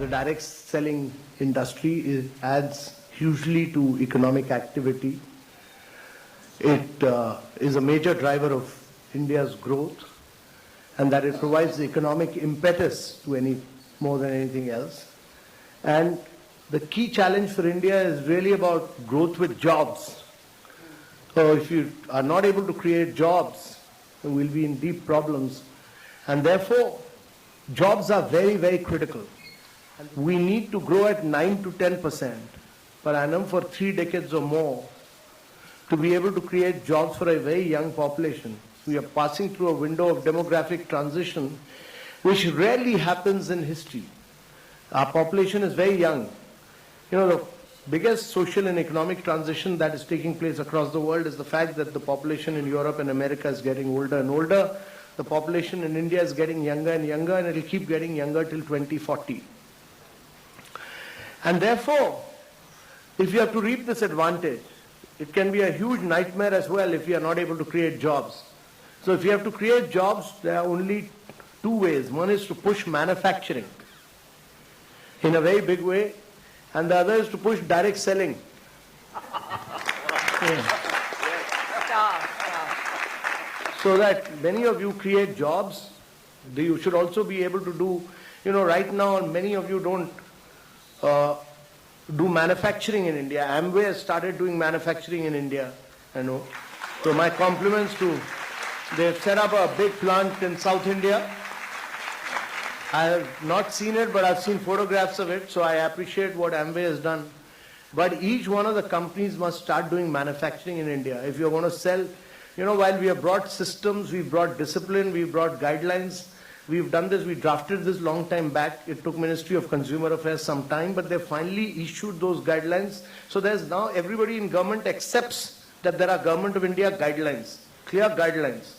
the direct selling industry adds hugely to economic activity. It is a major driver of India's growth, and that it provides the economic impetus to any more than anything else. And the key challenge for India is really about growth with jobs. So if you are not able to create jobs, we'll be in deep problems. And therefore, jobs are very, very critical. We need to grow at 9 to 10% per annum for 3 decades or more to be able to create jobs for a very young population. We are passing through a window of demographic transition which rarely happens in history. Our population is very young. You know, the biggest social and economic transition that is taking place across the world is the fact that the population in Europe and America is getting older and older. The population in India is getting younger and younger, and it will keep getting younger till 2040. And therefore, if you have to reap this advantage, it can be a huge nightmare as well if you are not able to create jobs. So if you have to create jobs, there are only two ways. One is to push manufacturing in a very big way, and the other is to push direct selling. Yeah. So that many of you create jobs, you should also be able to do, you know, right now many of you don't do manufacturing in India. Amway has started doing manufacturing in India, I know. So my compliments to, they've set up a big plant in South India. I have not seen it, but I've seen photographs of it, so I appreciate what Amway has done. But each one of the companies must start doing manufacturing in India. If you're going to sell, you know, while we have brought systems, we've brought discipline, we've brought guidelines, we've done this, we drafted this long time back. It took Ministry of Consumer Affairs some time, but they finally issued those guidelines. So there's now everybody in government accepts that there are Government of India guidelines, clear guidelines.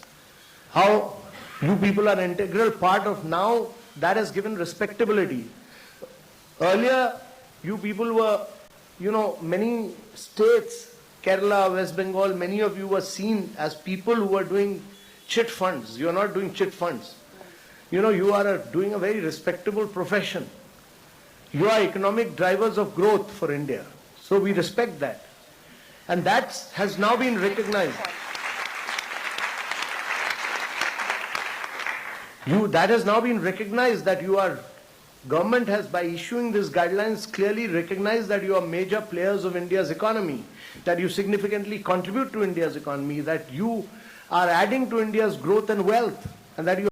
How you people are an integral part of now, that has given respectability. Earlier, you people were, you know, many states, Kerala, West Bengal, many of you were seen as people who were doing chit funds. You are not doing chit funds. You know, you are doing a very respectable profession. You are economic drivers of growth for India. So we respect that. And that has now been recognized. That has now been recognized that you are, government has, by issuing these guidelines, clearly recognized that you are major players of India's economy, that you significantly contribute to India's economy, that you are adding to India's growth and wealth, and that you